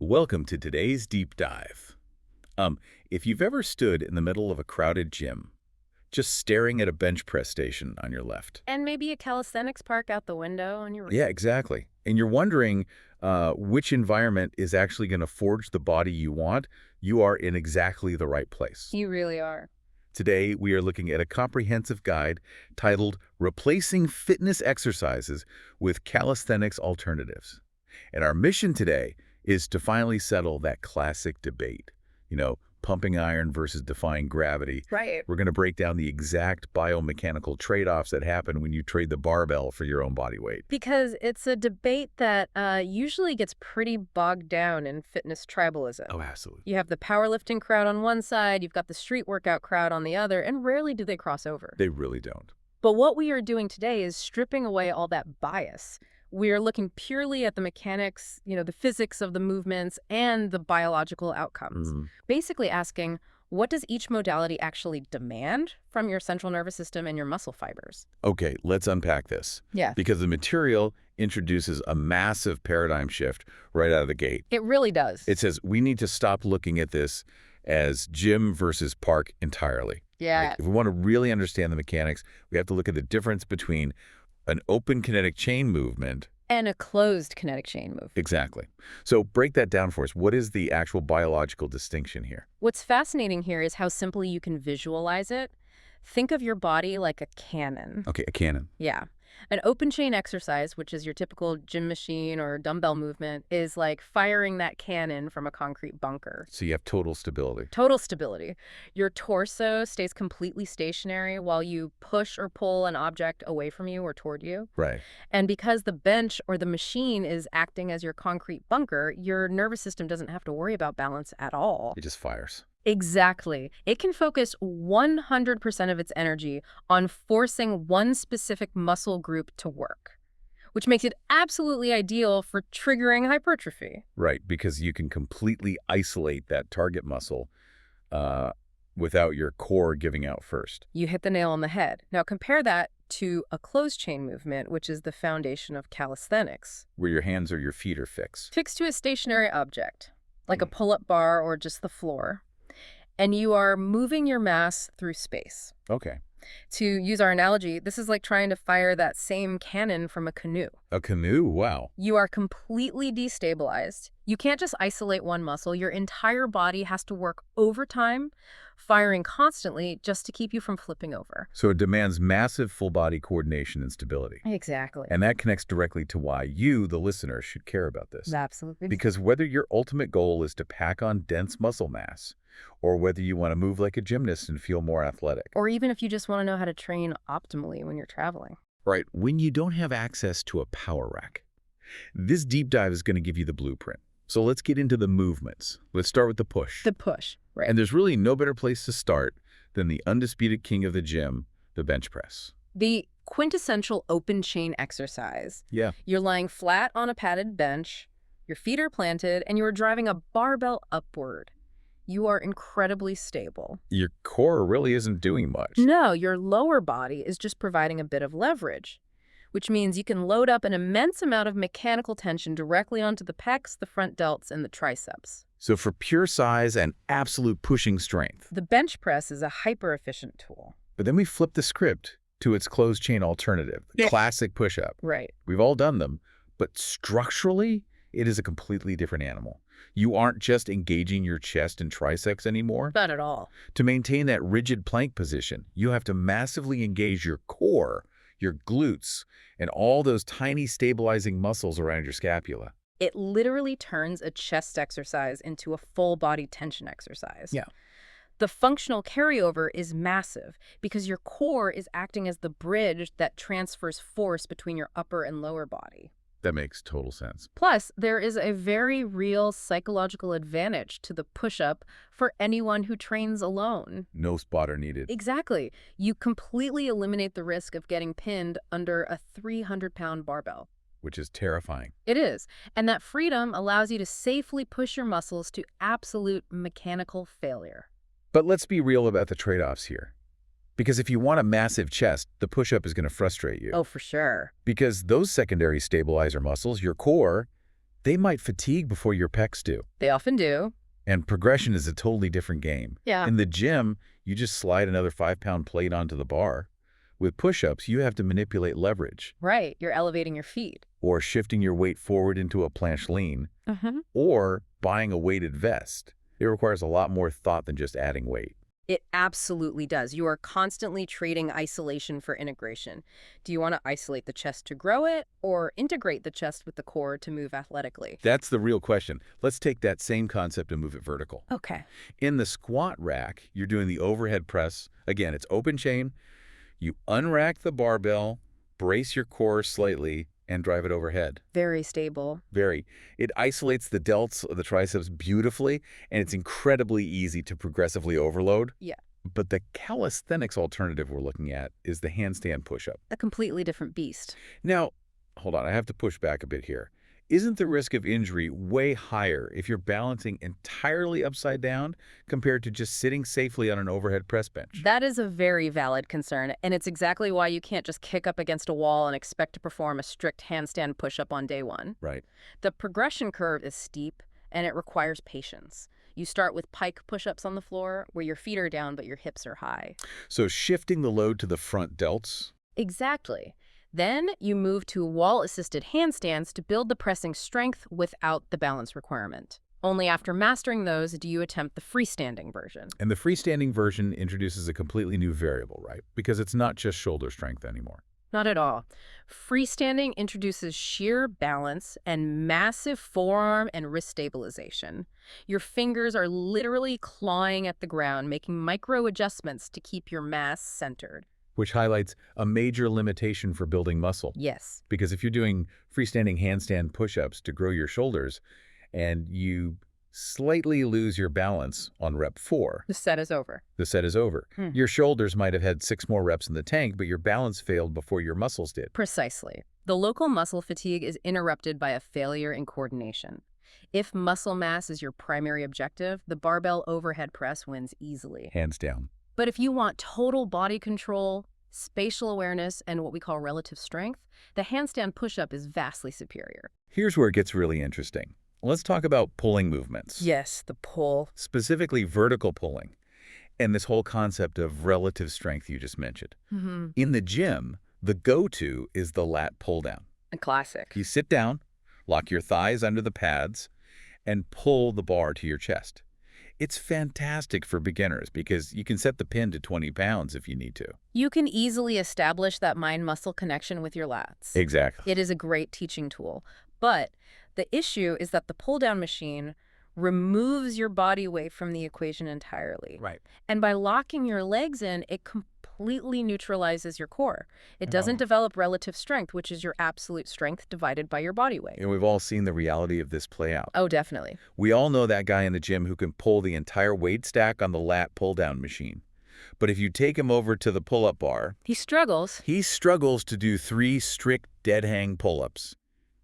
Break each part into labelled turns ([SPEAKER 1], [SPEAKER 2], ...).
[SPEAKER 1] Welcome to today's deep dive. If you've ever stood in the middle of a crowded gym, just staring at a bench press station on your left.
[SPEAKER 2] And maybe a calisthenics park out the window on your
[SPEAKER 1] Yeah,
[SPEAKER 2] right.
[SPEAKER 1] exactly. And you're wondering which environment is actually going to forge the body you want, you are in exactly the right place.
[SPEAKER 2] You really are.
[SPEAKER 1] Today, we are looking at a comprehensive guide titled Replacing Fitness Exercises with Calisthenics Alternatives. And our mission today is to finally settle that classic debate, pumping iron versus defying gravity.
[SPEAKER 2] Right.
[SPEAKER 1] We're going to break down the exact biomechanical trade-offs that happen when you trade the barbell for your own body weight.
[SPEAKER 2] Because it's a debate that usually gets pretty bogged down in fitness tribalism.
[SPEAKER 1] Oh, absolutely.
[SPEAKER 2] You have the powerlifting crowd on one side, you've got the street workout crowd on the other, and rarely do they cross over.
[SPEAKER 1] They really don't.
[SPEAKER 2] But what we are doing today is stripping away all that bias. We are looking purely at the mechanics, the physics of the movements and the biological outcomes. Basically asking, what does each modality actually demand from your central nervous system and your muscle fibers?
[SPEAKER 1] Okay, let's unpack this.
[SPEAKER 2] Yeah.
[SPEAKER 1] Because the material introduces a massive paradigm shift right out of the gate.
[SPEAKER 2] It really does.
[SPEAKER 1] It says we need to stop looking at this as gym versus park entirely.
[SPEAKER 2] Yeah.
[SPEAKER 1] Right? If we want to really understand the mechanics, we have to look at the difference between an open kinetic chain movement
[SPEAKER 2] And a closed kinetic chain movement.
[SPEAKER 1] Exactly. So break that down for us. What is the actual biological distinction here?
[SPEAKER 2] What's fascinating here is how simply you can visualize it. Think of your body like a cannon.
[SPEAKER 1] Okay, a cannon.
[SPEAKER 2] Yeah. An open chain exercise, which is your typical gym machine or dumbbell movement, is like firing that cannon from a concrete bunker.
[SPEAKER 1] So you have total stability.
[SPEAKER 2] Total stability. Your torso stays completely stationary while you push or pull an object away from you or toward you.
[SPEAKER 1] Right.
[SPEAKER 2] And because the bench or the machine is acting as your concrete bunker, your nervous system doesn't have to worry about balance at all.
[SPEAKER 1] It just fires.
[SPEAKER 2] Exactly. It can focus 100% of its energy on forcing one specific muscle group to work, which makes it absolutely ideal for triggering hypertrophy.
[SPEAKER 1] Right, because you can completely isolate that target muscle without your core giving out first.
[SPEAKER 2] You hit the nail on the head. Now compare that to a closed chain movement, which is the foundation of calisthenics.
[SPEAKER 1] Where your hands or your feet are fixed.
[SPEAKER 2] Fixed to a stationary object, like a pull-up bar or just the floor. And you are moving your mass through space.
[SPEAKER 1] Okay.
[SPEAKER 2] To use our analogy, this is like trying to fire that same cannon from a canoe.
[SPEAKER 1] A canoe? Wow.
[SPEAKER 2] You are completely destabilized. You can't just isolate one muscle. Your entire body has to work overtime, firing constantly just to keep you from flipping over.
[SPEAKER 1] So it demands massive full-body coordination and stability.
[SPEAKER 2] Exactly.
[SPEAKER 1] And that connects directly to why you, the listener, should care about this.
[SPEAKER 2] Absolutely.
[SPEAKER 1] Because whether your ultimate goal is to pack on dense muscle mass, or whether you want to move like a gymnast and feel more athletic.
[SPEAKER 2] Or even if you just want to know how to train optimally when you're traveling.
[SPEAKER 1] Right, when you don't have access to a power rack. This deep dive is going to give you the blueprint. So let's get into the movements. Let's start with the push.
[SPEAKER 2] The push, right.
[SPEAKER 1] And there's really no better place to start than the undisputed king of the gym, the bench press.
[SPEAKER 2] The quintessential open chain exercise.
[SPEAKER 1] Yeah.
[SPEAKER 2] You're lying flat on a padded bench, your feet are planted, and you are driving a barbell upward. You are incredibly stable.
[SPEAKER 1] Your core really isn't doing much.
[SPEAKER 2] No, your lower body is just providing a bit of leverage, which means you can load up an immense amount of mechanical tension directly onto the pecs, the front delts, and the triceps.
[SPEAKER 1] So for pure size and absolute pushing strength.
[SPEAKER 2] The bench press is a hyper-efficient tool.
[SPEAKER 1] But then we flip the script to its closed chain alternative, the classic push-up.
[SPEAKER 2] Right.
[SPEAKER 1] We've all done them, but structurally, it is a completely different animal. You aren't just engaging your chest and triceps anymore.
[SPEAKER 2] Not at all.
[SPEAKER 1] To maintain that rigid plank position, you have to massively engage your core, your glutes, and all those tiny stabilizing muscles around your scapula.
[SPEAKER 2] It literally turns a chest exercise into a full body tension exercise.
[SPEAKER 1] Yeah.
[SPEAKER 2] The functional carryover is massive because your core is acting as the bridge that transfers force between your upper and lower body.
[SPEAKER 1] That makes total sense.
[SPEAKER 2] Plus, there is a very real psychological advantage to the push-up for anyone who trains alone.
[SPEAKER 1] No spotter needed.
[SPEAKER 2] Exactly. You completely eliminate the risk of getting pinned under a 300-pound barbell.
[SPEAKER 1] Which is terrifying.
[SPEAKER 2] It is. And that freedom allows you to safely push your muscles to absolute mechanical failure.
[SPEAKER 1] But let's be real about the trade-offs here. Because if you want a massive chest, the push-up is going to frustrate you.
[SPEAKER 2] Oh, for sure.
[SPEAKER 1] Because those secondary stabilizer muscles, your core, They might fatigue before your pecs do.
[SPEAKER 2] They often do.
[SPEAKER 1] And progression is a totally different game.
[SPEAKER 2] Yeah.
[SPEAKER 1] In the gym, you just slide another 5-pound plate onto the bar. With push-ups, you have to manipulate leverage.
[SPEAKER 2] Right. You're elevating your feet.
[SPEAKER 1] Or shifting your weight forward into a planche lean.
[SPEAKER 2] Mm-hmm.
[SPEAKER 1] Or buying a weighted vest. It requires a lot more thought than just adding weight.
[SPEAKER 2] It absolutely does. You are constantly trading isolation for integration. Do you want to isolate the chest to grow it or integrate the chest with the core to move athletically?
[SPEAKER 1] That's the real question. Let's take that same concept and move it vertical.
[SPEAKER 2] Okay.
[SPEAKER 1] In the squat rack, you're doing the overhead press. Again, it's open chain. You unrack the barbell, brace your core slightly, and drive it overhead.
[SPEAKER 2] Very stable.
[SPEAKER 1] Very. It isolates the delts of the triceps beautifully, and it's incredibly easy to progressively overload.
[SPEAKER 2] Yeah.
[SPEAKER 1] But the calisthenics alternative we're looking at is the handstand push-up.
[SPEAKER 2] A completely different beast.
[SPEAKER 1] Now, hold on, I have to push back a bit here. Isn't the risk of injury way higher if you're balancing entirely upside down compared to just sitting safely on an overhead press bench?
[SPEAKER 2] That is a very valid concern, and it's exactly why you can't just kick up against a wall and expect to perform a strict handstand push-up on day one.
[SPEAKER 1] Right.
[SPEAKER 2] The progression curve is steep, and it requires patience. You start with pike push-ups on the floor, where your feet are down but your hips are high.
[SPEAKER 1] So shifting the load to the front delts?
[SPEAKER 2] Exactly. Then you move to wall-assisted handstands to build the pressing strength without the balance requirement. Only after mastering those do you attempt the freestanding version.
[SPEAKER 1] And the freestanding version introduces a completely new variable, right? Because it's not just shoulder strength anymore.
[SPEAKER 2] Not at all. Freestanding introduces sheer balance and massive forearm and wrist stabilization. Your fingers are literally clawing at the ground, making micro adjustments to keep your mass centered.
[SPEAKER 1] Which highlights a major limitation for building muscle.
[SPEAKER 2] Yes.
[SPEAKER 1] Because if you're doing freestanding handstand push-ups to grow your shoulders and you slightly lose your balance on rep 4,
[SPEAKER 2] The set is over.
[SPEAKER 1] the set is over.
[SPEAKER 2] Hmm.
[SPEAKER 1] Your shoulders might have had 6 more reps in the tank, but your balance failed before your muscles did.
[SPEAKER 2] Precisely. The local muscle fatigue is interrupted by a failure in coordination. If muscle mass is your primary objective, the barbell overhead press wins easily.
[SPEAKER 1] Hands down.
[SPEAKER 2] But if you want total body control, spatial awareness, and what we call relative strength, the handstand push-up is vastly superior.
[SPEAKER 1] Here's where it gets really interesting. Let's talk about pulling movements.
[SPEAKER 2] Yes, the pull.
[SPEAKER 1] Specifically vertical pulling, and this whole concept of relative strength you just mentioned.
[SPEAKER 2] Mm-hmm.
[SPEAKER 1] In the gym, the go-to is the lat pull-down.
[SPEAKER 2] A classic.
[SPEAKER 1] You sit down, lock your thighs under the pads, and pull the bar to your chest. It's fantastic for beginners because you can set the pin to 20 pounds if you need to.
[SPEAKER 2] You can easily establish that mind-muscle connection with your lats.
[SPEAKER 1] Exactly.
[SPEAKER 2] It is a great teaching tool. But the issue is that the pull-down machine removes your body weight from the equation entirely.
[SPEAKER 1] Right.
[SPEAKER 2] And by locking your legs in, it completely neutralizes your core. It doesn't develop relative strength, which is your absolute strength divided by your body weight.
[SPEAKER 1] And we've all seen the reality of this play out.
[SPEAKER 2] Oh, definitely.
[SPEAKER 1] We all know that guy in the gym who can pull the entire weight stack on the lat pull-down machine. But if you take him over to the pull-up bar,
[SPEAKER 2] He struggles.
[SPEAKER 1] he struggles to do 3 strict dead hang pull-ups.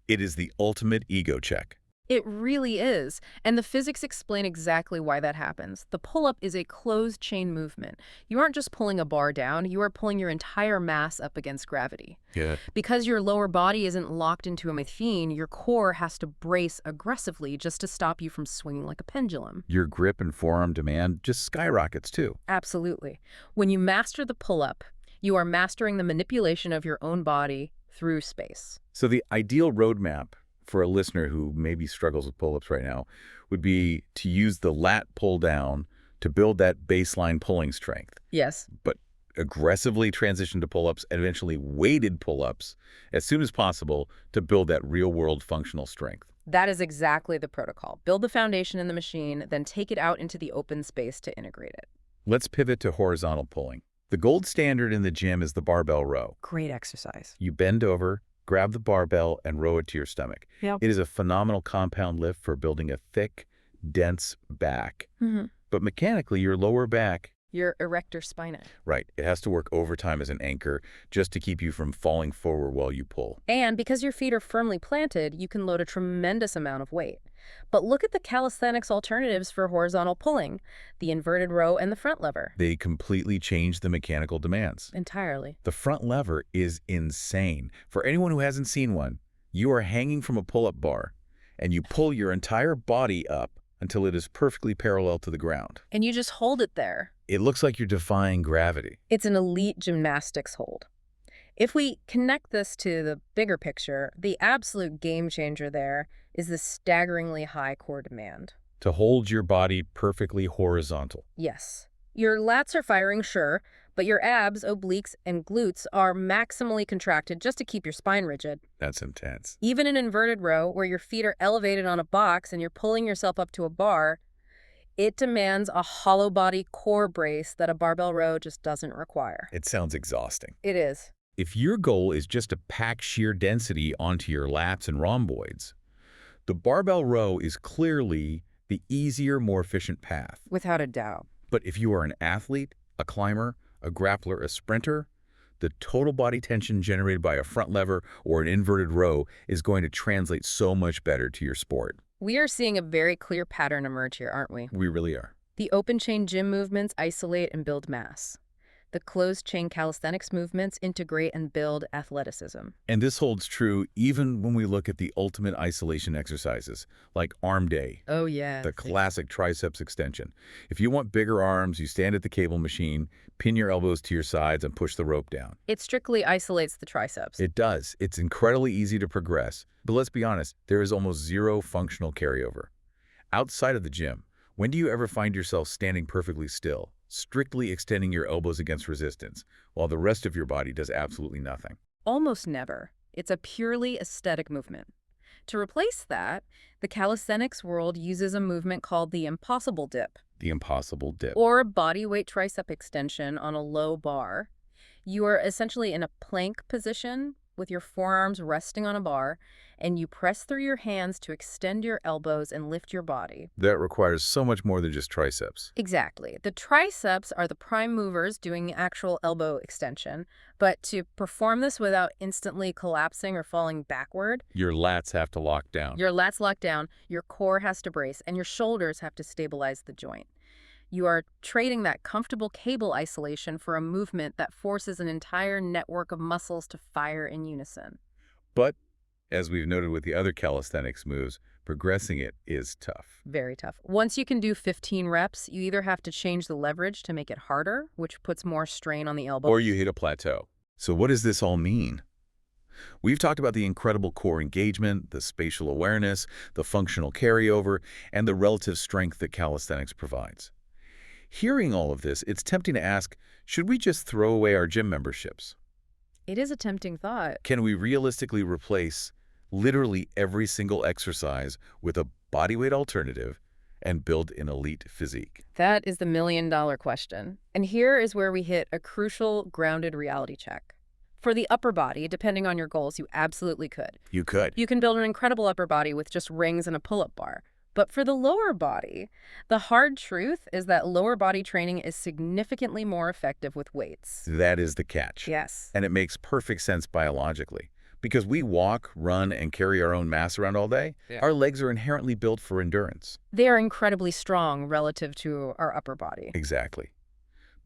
[SPEAKER 1] It is the ultimate ego check.
[SPEAKER 2] It really is. And the physics explain exactly why that happens. The pull-up is a closed chain movement. You aren't just pulling a bar down, you are pulling your entire mass up against gravity.
[SPEAKER 1] Yeah.
[SPEAKER 2] Because your lower body isn't locked into a machine, your core has to brace aggressively just to stop you from swinging like a pendulum.
[SPEAKER 1] Your grip and forearm demand just skyrockets too.
[SPEAKER 2] Absolutely. When you master the pull-up, you are mastering the manipulation of your own body through space.
[SPEAKER 1] So the ideal roadmap for a listener who maybe struggles with pull-ups right now would be to use the lat pull down to build that baseline pulling strength,
[SPEAKER 2] Yes.
[SPEAKER 1] but aggressively transition to pull-ups and eventually weighted pull-ups as soon as possible to build that real-world functional strength.
[SPEAKER 2] That is exactly the protocol. Build the foundation in the machine, then take it out into the open space to integrate it.
[SPEAKER 1] Let's pivot to horizontal pulling. The gold standard in the gym is the barbell row.
[SPEAKER 2] Great exercise.
[SPEAKER 1] You bend over, grab the barbell, and row it to your stomach.
[SPEAKER 2] Yep.
[SPEAKER 1] It is a phenomenal compound lift for building a thick, dense back.
[SPEAKER 2] Mm-hmm.
[SPEAKER 1] But mechanically, your lower back,
[SPEAKER 2] Your erector spinae.
[SPEAKER 1] right, it has to work overtime as an anchor just to keep you from falling forward while you pull.
[SPEAKER 2] And because your feet are firmly planted, you can load a tremendous amount of weight. But look at the calisthenics alternatives for horizontal pulling, the inverted row and the front lever.
[SPEAKER 1] They completely change the mechanical demands.
[SPEAKER 2] Entirely.
[SPEAKER 1] The front lever is insane. For anyone who hasn't seen one, you are hanging from a pull-up bar, and you pull your entire body up until it is perfectly parallel to the ground.
[SPEAKER 2] And you just hold it there.
[SPEAKER 1] It looks like you're defying gravity.
[SPEAKER 2] It's an elite gymnastics hold. If we connect this to the bigger picture, the absolute game changer there is the staggeringly high core demand.
[SPEAKER 1] To hold your body perfectly horizontal.
[SPEAKER 2] Yes. Your lats are firing, sure, but your abs, obliques, and glutes are maximally contracted just to keep your spine rigid.
[SPEAKER 1] That's intense.
[SPEAKER 2] Even in inverted row, where your feet are elevated on a box and you're pulling yourself up to a bar, it demands a hollow body core brace that a barbell row just doesn't require.
[SPEAKER 1] It sounds exhausting.
[SPEAKER 2] It is.
[SPEAKER 1] If your goal is just to pack sheer density onto your lats and rhomboids, the barbell row is clearly the easier, more efficient path.
[SPEAKER 2] Without a doubt.
[SPEAKER 1] But if you are an athlete, a climber, a grappler, a sprinter, the total body tension generated by a front lever or an inverted row is going to translate so much better to your sport.
[SPEAKER 2] We are seeing a very clear pattern emerge here, aren't we?
[SPEAKER 1] We really are.
[SPEAKER 2] The open-chain gym movements isolate and build mass. The closed-chain calisthenics movements integrate and build athleticism.
[SPEAKER 1] And this holds true even when we look at the ultimate isolation exercises, like arm day,
[SPEAKER 2] Oh, yeah.
[SPEAKER 1] the classic triceps extension. If you want bigger arms, you stand at the cable machine, pin your elbows to your sides, and push the rope down.
[SPEAKER 2] It strictly isolates the triceps.
[SPEAKER 1] It does. It's incredibly easy to progress. But let's be honest, there is almost zero functional carryover. Outside of the gym, when do you ever find yourself standing perfectly still, strictly extending your elbows against resistance, while the rest of your body does absolutely nothing?
[SPEAKER 2] Almost never. It's a purely aesthetic movement. To replace that, the calisthenics world uses a movement called the impossible dip,
[SPEAKER 1] The impossible dip.
[SPEAKER 2] or body weight tricep extension on a low bar. You are essentially in a plank position with your forearms resting on a bar, and you press through your hands to extend your elbows and lift your body.
[SPEAKER 1] That requires so much more than just triceps.
[SPEAKER 2] Exactly. The triceps are the prime movers doing actual elbow extension, but to perform this without instantly collapsing or falling backward,
[SPEAKER 1] Your lats have to lock down.
[SPEAKER 2] your lats lock down, your core has to brace, and your shoulders have to stabilize the joint. You are trading that comfortable cable isolation for a movement that forces an entire network of muscles to fire in unison.
[SPEAKER 1] But, as we've noted with the other calisthenics moves, progressing it is tough.
[SPEAKER 2] Very tough. Once you can do 15 reps, you either have to change the leverage to make it harder, which puts more strain on the elbow.
[SPEAKER 1] Or you hit a plateau. So what does this all mean? We've talked about the incredible core engagement, the spatial awareness, the functional carryover, and the relative strength that calisthenics provides. Hearing all of this, it's tempting to ask, should we just throw away our gym memberships?
[SPEAKER 2] It is a tempting thought.
[SPEAKER 1] Can we realistically replace literally every single exercise with a bodyweight alternative and build an elite physique?
[SPEAKER 2] That is the million-dollar question. And here is where we hit a crucial, grounded reality check. For the upper body, depending on your goals, you absolutely could.
[SPEAKER 1] You could.
[SPEAKER 2] You can build an incredible upper body with just rings and a pull-up bar. But for the lower body, the hard truth is that lower body training is significantly more effective with weights.
[SPEAKER 1] That is the catch.
[SPEAKER 2] Yes.
[SPEAKER 1] And it makes perfect sense biologically. Because we walk, run, and carry our own mass around all day, our legs are inherently built for endurance.
[SPEAKER 2] They are incredibly strong relative to our upper body.
[SPEAKER 1] Exactly.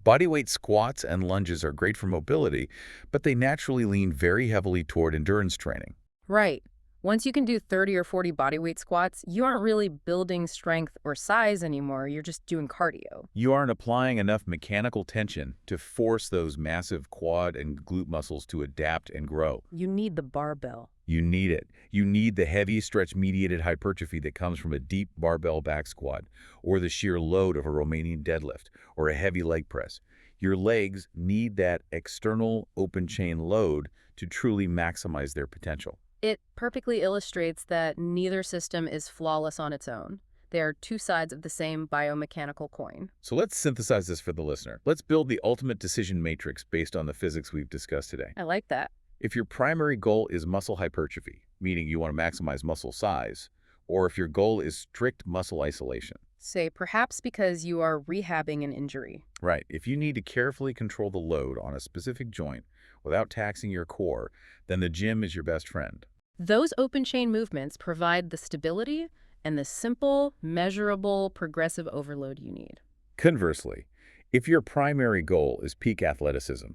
[SPEAKER 1] Bodyweight squats and lunges are great for mobility, but they naturally lean very heavily toward endurance training.
[SPEAKER 2] Right. Once you can do 30 or 40 bodyweight squats, you aren't really building strength or size anymore. You're just doing cardio.
[SPEAKER 1] You aren't applying enough mechanical tension to force those massive quad and glute muscles to adapt and grow.
[SPEAKER 2] You need the barbell.
[SPEAKER 1] You need it. You need the heavy stretch-mediated hypertrophy that comes from a deep barbell back squat, or the sheer load of a Romanian deadlift, or a heavy leg press. Your legs need that external open-chain load to truly maximize their potential.
[SPEAKER 2] It perfectly illustrates that neither system is flawless on its own. They are two sides of the same biomechanical coin.
[SPEAKER 1] So let's synthesize this for the listener. Let's build the ultimate decision matrix based on the physics we've discussed today.
[SPEAKER 2] I like that.
[SPEAKER 1] If your primary goal is muscle hypertrophy, meaning you want to maximize muscle size, or if your goal is strict muscle isolation.
[SPEAKER 2] Say, perhaps because you are rehabbing an injury.
[SPEAKER 1] Right. If you need to carefully control the load on a specific joint without taxing your core, then the gym is your best friend.
[SPEAKER 2] Those open chain movements provide the stability and the simple, measurable, progressive overload you need.
[SPEAKER 1] Conversely, if your primary goal is peak athleticism,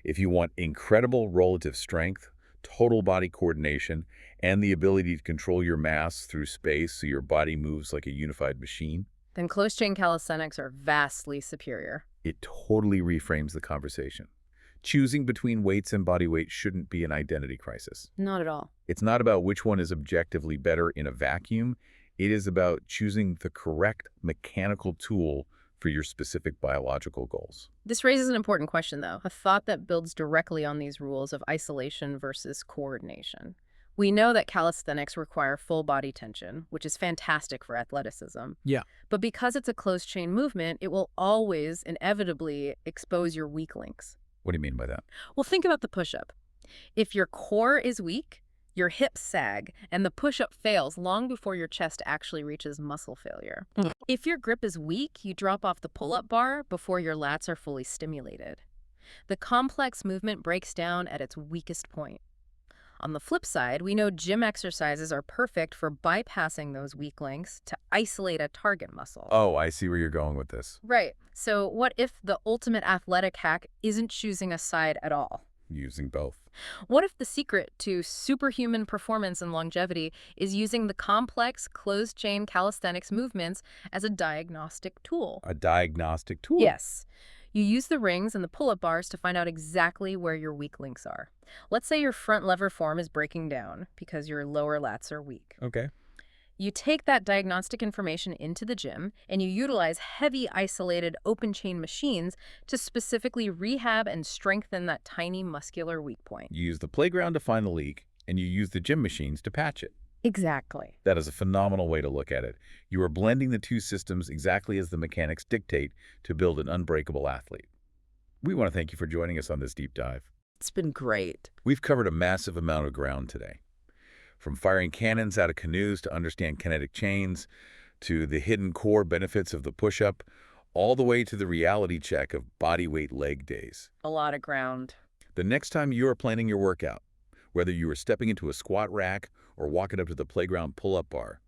[SPEAKER 1] if you want incredible relative strength, total body coordination, and the ability to control your mass through space so your body moves like a unified machine,
[SPEAKER 2] Then close-chain calisthenics are vastly superior.
[SPEAKER 1] it totally reframes the conversation. Choosing between weights and body weight shouldn't be an identity crisis.
[SPEAKER 2] Not at all.
[SPEAKER 1] It's not about which one is objectively better in a vacuum. It is about choosing the correct mechanical tool for your specific biological goals.
[SPEAKER 2] This raises an important question, though, a thought that builds directly on these rules of isolation versus coordination. We know that calisthenics require full body tension, which is fantastic for athleticism.
[SPEAKER 3] Yeah.
[SPEAKER 2] But because it's a closed chain movement, it will always inevitably expose your weak links.
[SPEAKER 1] What do you mean by that?
[SPEAKER 2] Well, think about the push-up. If your core is weak, your hips sag, and the push-up fails long before your chest actually reaches muscle failure. If your grip is weak, you drop off the pull-up bar before your lats are fully stimulated. The complex movement breaks down at its weakest point. On the flip side, we know gym exercises are perfect for bypassing those weak links to isolate a target muscle.
[SPEAKER 1] Oh, I see where you're going with this.
[SPEAKER 2] Right. So what if the ultimate athletic hack isn't choosing a side at all?
[SPEAKER 1] Using both.
[SPEAKER 2] What if the secret to superhuman performance and longevity is using the complex closed-chain calisthenics movements as a diagnostic tool?
[SPEAKER 1] A diagnostic tool?
[SPEAKER 2] Yes. You use the rings and the pull-up bars to find out exactly where your weak links are. Let's say your front lever form is breaking down because your lower lats are weak.
[SPEAKER 1] Okay.
[SPEAKER 2] You take that diagnostic information into the gym and you utilize heavy isolated open chain machines to specifically rehab and strengthen that tiny muscular weak point.
[SPEAKER 1] You use the playground to find the leak, and you use the gym machines to patch it.
[SPEAKER 2] Exactly.
[SPEAKER 1] That is a phenomenal way to look at it. You are blending the two systems exactly as the mechanics dictate to build an unbreakable athlete. We want to thank you for joining us on this deep dive.
[SPEAKER 3] It's been great.
[SPEAKER 1] We've covered a massive amount of ground today. From firing cannons out of canoes to understand kinetic chains, to the hidden core benefits of the push-up, all the way to the reality check of body weight leg days.
[SPEAKER 2] A lot of ground.
[SPEAKER 1] The next time you are planning your workout, whether you are stepping into a squat rack or walking up to the playground pull-up bar,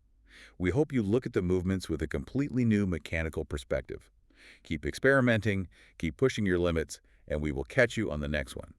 [SPEAKER 1] we hope you look at the movements with a completely new mechanical perspective. Keep experimenting, keep pushing your limits, and we will catch you on the next one.